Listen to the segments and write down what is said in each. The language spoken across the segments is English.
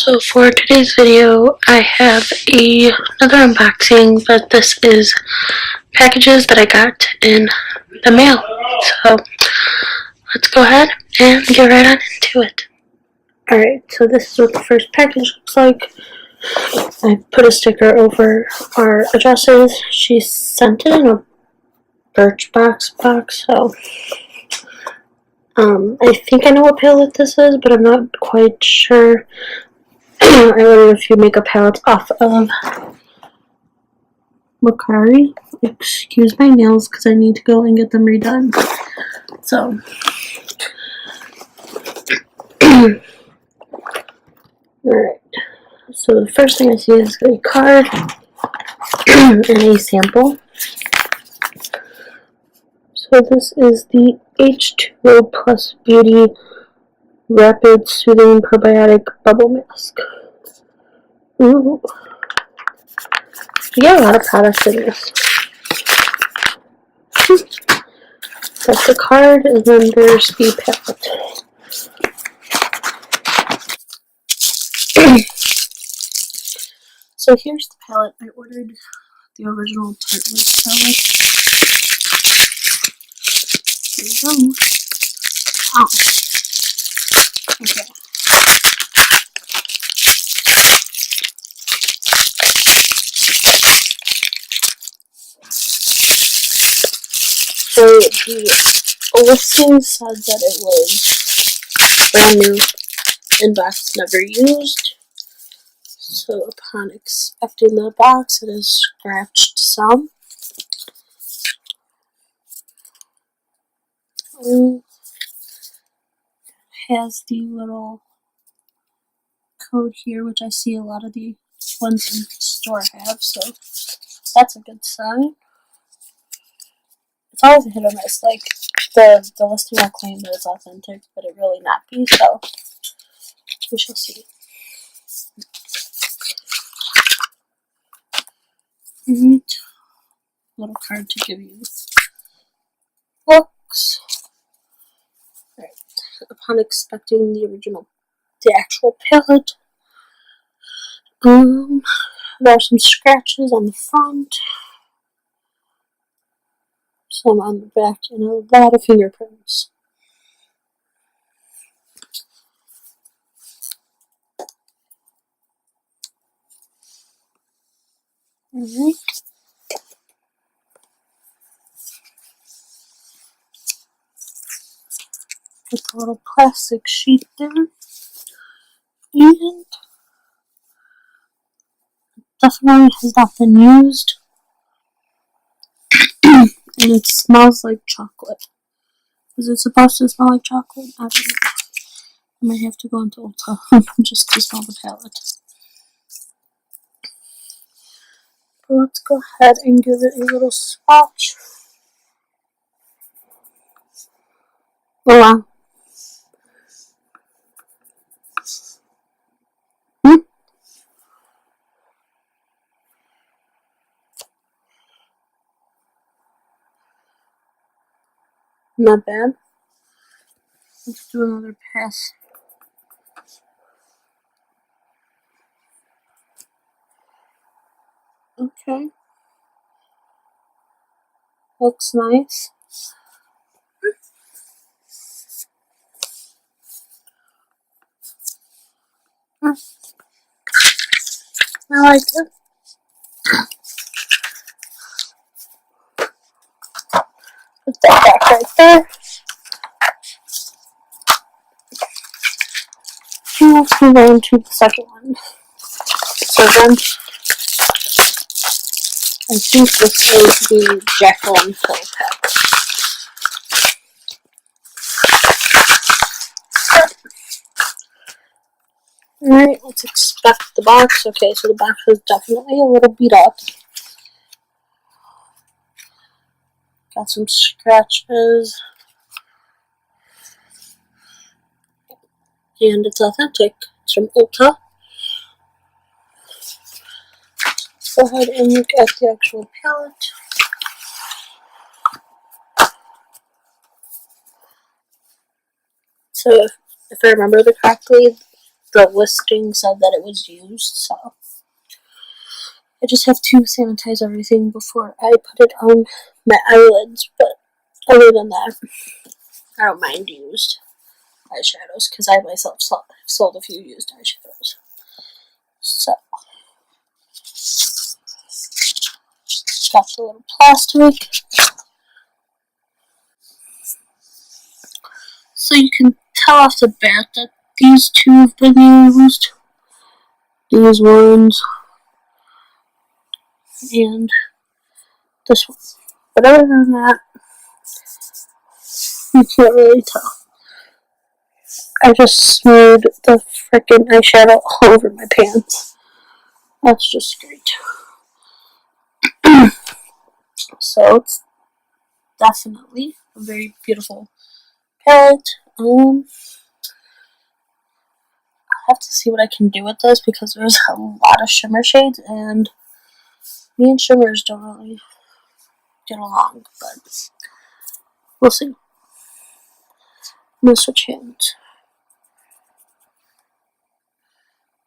So for today's video, I have another unboxing, but this is packages that I got in the mail. So let's go ahead and get right on into it. Alright, so this is what the first package looks like. I put a sticker over our addresses. She sent it in a Birchbox box, so I think I know what palette this is, but I'm not quite sure. I ordered a few makeup palettes off of Mercari. Excuse my nails because I need to go and get them redone. So, alright. So the first thing I see is a card and a sample. So this is the H2O Plus Beauty Rapid Soothing Probiotic Bubble Mask. Ooh. You get a lot of products in this. That's the card, and then there's the palette. So here's the palette. I ordered the original Tartelette palette. There we go. Oh. Okay. So the listing said that it was brand new in box, never used. So upon inspecting the box, it is scratched some. It has the little code here, which I see a lot of the ones in the store have, so that's a good sign. It's always a hit or miss. Like, the listing will claim that it's authentic, but it really not be, so we shall see. Alright, little card to give you looks. Alright, upon inspecting the actual palette, there are some scratches on the front, some on the back, and a lot of fingerprints. Alright. With a little plastic sheet there. And definitely has not been used. And it smells like chocolate. Is it supposed to smell like chocolate? I don't know. I might have to go into Ulta just to smell the palette. But let's go ahead and give it a little swatch. Oh wow. Not bad. Let's do another pass. Okay. Looks nice. I like it. Put that back right there. And let's move on to the second one. So then, I think this is the Jekyll and Hyde pack. Alright, let's inspect the box. Okay, so the box is definitely a little beat up. Got some scratches. And it's authentic. It's from Ulta. Go ahead and look at the actual palette. So if I remember correctly, the listing said that it was used, so I just have to sanitize everything before I put it on my eyelids, but other than that, I don't mind used eyeshadows, because I myself have sold a few used eyeshadows. So, got the little plastic. So you can tell off the bat that these two have been used. These ones. And this one. But other than that, you can't really tell. I just smeared the frickin' eyeshadow all over my pants. That's just great. So it's definitely a very beautiful palette. I have to see what I can do with this because there's a lot of shimmer shades, and me and shimmers don't really get along, but we'll see. I'm gonna switch hands.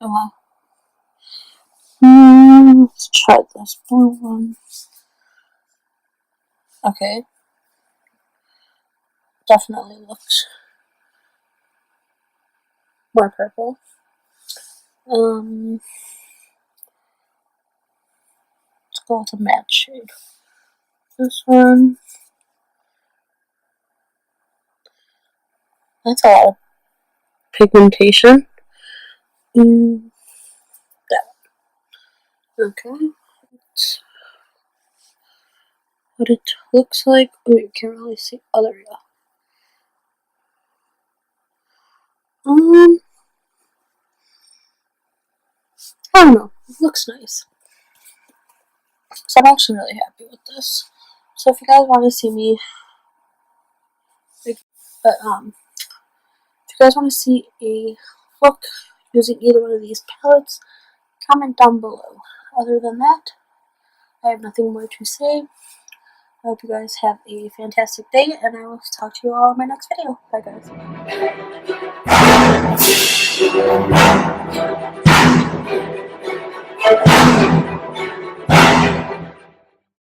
Oh wow. Let's try this blue one. Okay. Definitely looks more purple. Let's go with a matte shade. This one. That's a lot of pigmentation. That. Okay. That's what it looks like. Oh, you can't really see. Oh, there we go. I don't know. It looks nice. So I'm actually really happy with this. So if you guys want to see me, if you guys want to see a look using either one of these palettes, comment down below. Other than that, I have nothing more to say. I hope you guys have a fantastic day, and I will talk to you all in my next video. Bye, guys.